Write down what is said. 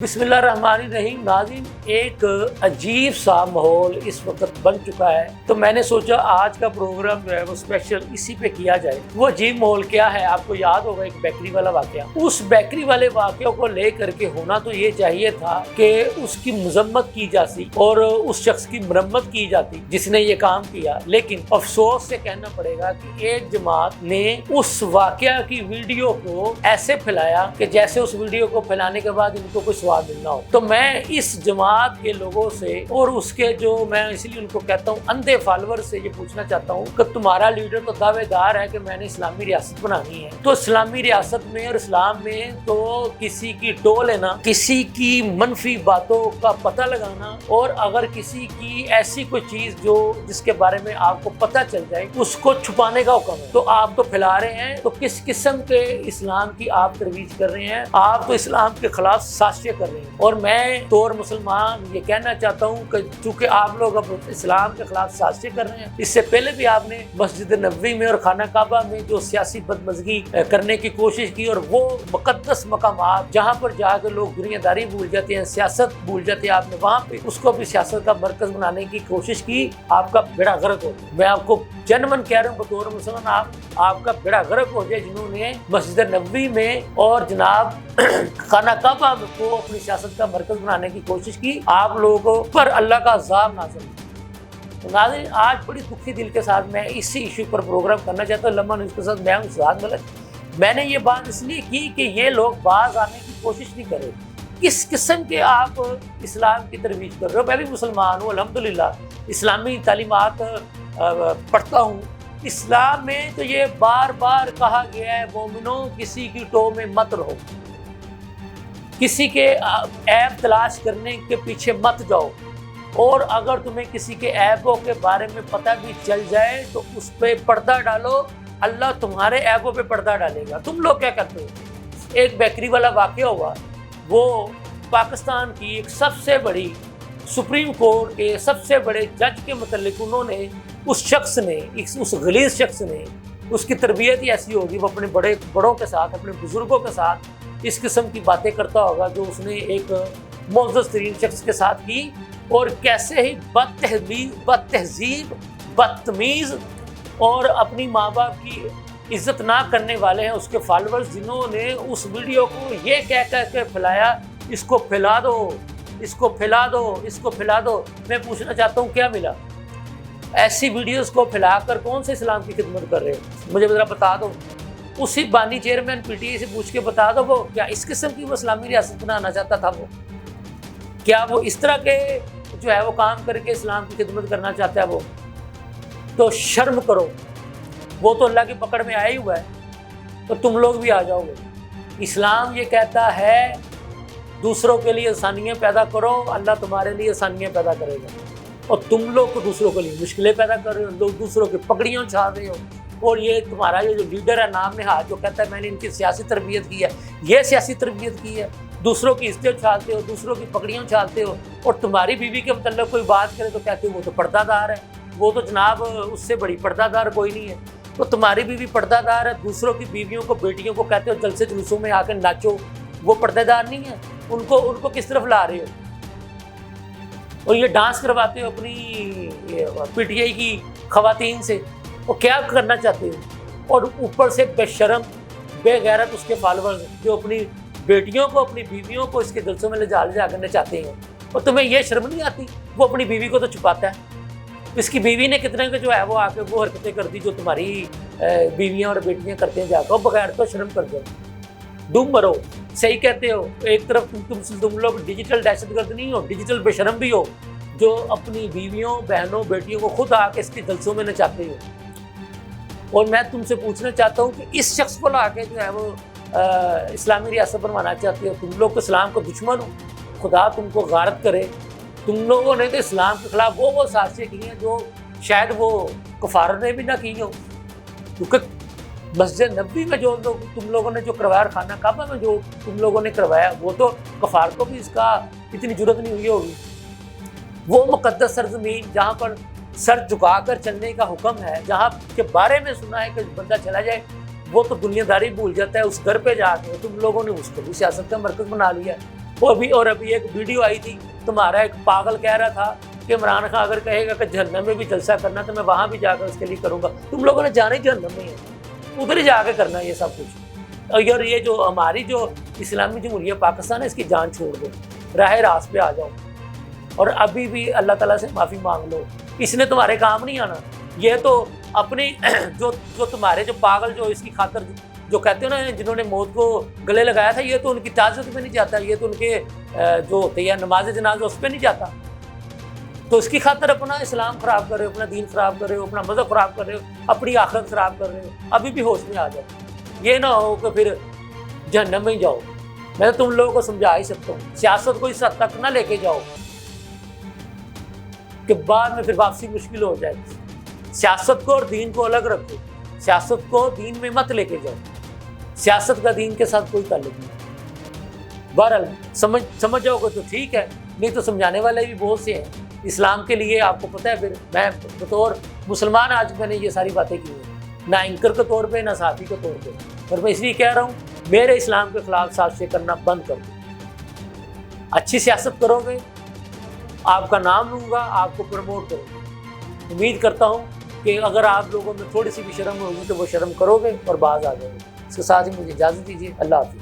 بسم اللہ الرحمن الرحیم۔ ناظرین، ایک عجیب سا ماحول اس وقت بن چکا ہے، تو میں نے سوچا آج کا پروگرام جو ہے وہ اسپیشل اسی پہ کیا جائے۔ وہ عجیب ماحول کیا ہے؟ آپ کو یاد ہوگا ایک بیکری والا واقعہ۔ اس بیکری والے واقعے کو لے کر کے ہونا تو یہ چاہیے تھا کہ اس کی مذمت کی جاتی اور اس شخص کی مرمت کی جاتی جس نے یہ کام کیا، لیکن افسوس سے کہنا پڑے گا کہ ایک جماعت نے اس واقعہ کی ویڈیو کو ایسے پھیلایا کہ جیسے اس ویڈیو کو پھیلانے کے بعد ان کو کوئی ملنا ہو۔ تو میں اس جماعت کے لوگوں سے اور اس کے جو میں اس لیے ان کو کہتا ہوں اندھے فالوور سے یہ پوچھنا چاہتا ہوں کہ تمہارا لیڈر تو دعوے دار ہے کہ میں نے اسلامی ریاست بنانی ہے، تو اسلامی ریاست میں اور اسلام میں تو کسی کی ٹو لینا، کسی کی منفی باتوں کا پتہ لگانا، اور اگر کسی کی ایسی کوئی چیز جو جس کے بارے میں آپ کو پتہ چل جائے اس کو چھپانے کا حکم ہے، تو آپ تو پھیلا رہے ہیں۔ تو کس قسم کے اسلام کی آپ ترویج کر رہے ہیں؟ آپ تو اسلام کے خلاف سازشیں کر رہے ہیں۔ اور میں طور مسلمان یہ کہنا چاہتا ہوں کہ چونکہ آپ لوگ اب اسلام کے خلاف سازشیں کر رہے ہیں، اس سے پہلے بھی آپ نے مسجد نبوی میں اور خانہ کعبہ میں جو سیاسی بدمزگی کرنے کی کوشش کی، اور وہ مقدس مقامات جہاں پر جا کے لوگ دنیا داری بھول جاتے ہیں، سیاست بھول جاتے ہیں، آپ نے وہاں پہ اس کو بھی سیاست کا مرکز بنانے کی کوشش کی۔ آپ کا بیڑا غرق ہو جائے، میں آپ کو جنمن کہہ رہا ہوں بطور مسلمان، آپ کا بیڑا غرق ہو جائے جنہوں نے مسجد نبوی میں اور جناب خانہ کعبہ کو اپنی سیاست کا مرکز بنانے کی کوشش کی۔ آپ لوگوں پر اللہ کا عذاب نازل ہو۔ ناظرین، آج بڑی دکھی دل کے ساتھ میں اسی ایشو پر پروگرام کرنا چاہتا ہوں۔ لمحہ نیوز کے ساتھ میں ہوں سعد ملک۔ میں نے یہ بات اس لیے کی کہ یہ لوگ باز آنے کی کوشش نہیں کرے۔ کس قسم کے آپ اسلام کی ترویج کر رہے ہو؟ میں بھی مسلمان ہوں، الحمدللہ اسلامی تعلیمات پڑھتا ہوں۔ اسلام میں تو یہ بار بار کہا گیا ہے مومنوں کسی کی ٹو میں مت رہو، کسی کے عیب تلاش کرنے کے پیچھے مت جاؤ، اور اگر تمہیں کسی کے عیبوں کے بارے میں پتہ بھی چل جائے تو اس پہ پردہ ڈالو، اللہ تمہارے عیبوں پہ پردہ ڈالے گا۔ تم لوگ کیا کرتے ہو؟ ایک بیکری والا واقعہ ہوا، وہ پاکستان کی ایک سب سے بڑی سپریم کورٹ کے سب سے بڑے جج کے متعلق انہوں نے اس شخص نے، اس غلیظ شخص نے، اس کی تربیت ہی ایسی ہوگی، وہ اپنے بڑوں کے ساتھ، اپنے بزرگوں کے ساتھ اس قسم کی باتیں کرتا ہوگا جو اس نے ایک معزز ترین شخص کے ساتھ کی، اور کیسے ہی بدتہذیب بدتمیز اور اپنی ماں باپ کی عزت نہ کرنے والے ہیں اس کے فالوورز، جنہوں نے اس ویڈیو کو یہ کہہ کے پھیلایا اس کو پھیلا دو، اس کو پھیلا دو، اس کو پھیلا دو۔ میں پوچھنا چاہتا ہوں کیا ملا؟ ایسی ویڈیوز کو پھیلا کر کون سے اسلام کی خدمت کر رہے ہو؟ مجھے ذرا بتا دو۔ اسی بانی چیئرمین پی ٹی آئی سے پوچھ کے بتا دو، وہ کیا اس قسم کی وہ اسلامی ریاست بنانا چاہتا تھا؟ وہ کیا وہ اس طرح کے جو ہے وہ کام کر کے اسلام کی خدمت کرنا چاہتا ہے؟ وہ تو شرم کرو، وہ تو اللہ کی پکڑ میں آیا ہی ہوا ہے، تو تم لوگ بھی آ جاؤ گے۔ اسلام یہ کہتا ہے دوسروں کے لیے آسانیاں پیدا کرو، اللہ تمہارے لیے آسانیاں پیدا کرے گا، اور تم لوگ کو دوسروں کے لیے مشکلیں پیدا کر رہے ہو، لوگ دوسروں کی پکڑیاں اچھال رہے ہو۔ اور یہ تمہارا یہ جو لیڈر ہے نام نہاد جو کہتا ہے میں نے ان کی سیاسی تربیت کی ہے، یہ سیاسی تربیت کی ہے، دوسروں کی عزتیں اچھالتے ہو، دوسروں کی پکڑیاں اچھالتے ہو، اور تمہاری بیوی کے متعلق کوئی بات کرے تو کہتے ہو وہ تو پردہ دار ہے، وہ تو جناب اس سے بڑی پردہ دار کوئی نہیں ہے۔ تو تمہاری بیوی پردہ دار ہے، دوسروں کی بیویوں کو، بیٹیوں کو کہتے ہو جلسے جلوسوں میں آ کے ناچو، وہ پردہ دار نہیں ہے؟ ان کو کس طرف لا رہے ہو؟ اور یہ ڈانس کرواتے ہو اپنی پی ٹی آئی کی خواتین سے، وہ کیا کرنا چاہتے ہو؟ اور اوپر سے بے شرم بے غیرت اس کے فالوورز جو اپنی بیٹیوں کو، اپنی بیویوں کو اس کے جلسوں میں لے جا کرنے چاہتے ہیں، اور تمہیں یہ شرم نہیں آتی؟ وہ اپنی بیوی کو تو چھپاتا ہے، اس کی بیوی نے کتنے کے جو ہے وہ آ کے وہ حرکتیں کر دی جو تمہاری بیویاں اور بیٹیاں کرتے ہیں جا کر، بغیر تو شرم کر دو، ڈوم مرو۔ صحیح کہتے ہو، ایک طرف تم لوگ ڈیجیٹل دہشت گرد نہیں ہو، ڈیجیٹل بے شرم بھی ہو، جو اپنی بیویوں، بہنوں، بیٹیوں کو خود آ کے اس کے جلسوں میں نچاتے ہو۔ اور میں تم سے پوچھنا چاہتا ہوں کہ اس شخص کو لا کے جو ہے وہ اسلامی ریاست بنوانا چاہتے ہو؟ تم لوگ تو اسلام کو دشمن ہو، خدا تم کو غارت کرے۔ تم لوگوں نے تو اسلام کے خلاف وہ سازشیں کی ہیں جو شاید وہ کفار نے بھی نہ کی ہوں، کیونکہ مسجد نبوی میں جو تم لوگوں نے جو کروایا اور خانہ کعبہ میں جو تم لوگوں نے کروایا، وہ تو کفار کو بھی اس کا اتنی جرت نہیں ہوئی ہوگی۔ وہ مقدس سرزمین جہاں پر سر جھکا کر چلنے کا حکم ہے، جہاں کے بارے میں سنا ہے کہ بندہ چلا جائے وہ تو دنیا داری بھول جاتا ہے، اس گھر پہ جا کے تم لوگوں نے اس کو بھی سیاست کا مرکز بنا لیا ہے۔ وہ ابھی ایک ویڈیو آئی تھی، تمہارا ایک پاگل کہہ رہا تھا کہ عمران خان اگر کہے گا کہ جہنم میں بھی جلسہ کرنا تو میں وہاں بھی جا کر اس کے لیے کروں گا۔ تم لوگوں نے جانا ہی جہنم میں ہے، ادھر ہی جا کے کرنا ہے یہ سب کچھ۔ اور یہ جو ہماری جو اسلامی جمہوریہ پاکستان ہے، اس کی جان چھوڑ دو، راہ راست پہ آ جاؤ، اور ابھی بھی اللہ تعالیٰ سے معافی مانگ لو۔ اس نے تمہارے کام نہیں آنا۔ یہ تو اپنی جو تمہارے جو پاگل جو اس کی خاطر جو کہتے ہو نا، جنہوں نے موت کو گلے لگایا تھا، یہ تو ان کی تعزیت پہ نہیں جاتا، یہ تو ان کے جو ہوتی ہے نماز جنازہ اس پہ نہیں جاتا، تو اس کی خاطر اپنا اسلام خراب کر رہے ہو، اپنا دین خراب کر رہے ہو، اپنا مذہب خراب کر رہے ہو، اپنی آخرت خراب کر رہے ہو۔ ابھی بھی ہوش میں آ جاؤ، یہ نہ ہو کہ پھر جہنم میں ہی جاؤ۔ میں تو تم لوگوں کو سمجھا ہی سکتا ہوں، سیاست کو اس حد تک نہ لے کے جاؤ کہ بعد میں پھر واپسی مشکل ہو جائے۔ سیاست کو اور دین کو الگ رکھو، سیاست کو دین میں مت لے کے جاؤ، سیاست کا دین کے ساتھ کوئی تعلق نہیں۔ بہرحال سمجھ جاؤ گے تو ٹھیک ہے، نہیں تو سمجھانے والے بھی بہت سے ہیں اسلام کے لیے۔ آپ کو پتہ ہے، پھر میں بطور مسلمان آج میں نے یہ ساری باتیں کی ہیں، نہ اینکر کے طور پہ نہ صحافی کے طور پہ، اور میں اس لیے کہہ رہا ہوں میرے اسلام کے خلاف سازشیں کرنا بند کر دو۔ اچھی سیاست کرو گے، آپ کا نام لوں گا، آپ کو پروموٹ کروں گا۔ امید کرتا ہوں کہ اگر آپ لوگوں میں تھوڑی سی بھی شرم ہوگی تو وہ شرم کرو گے اور باز آ جاؤ گے۔ اس کے ساتھ ہی مجھے اجازت دیجیے، اللہ حافظ۔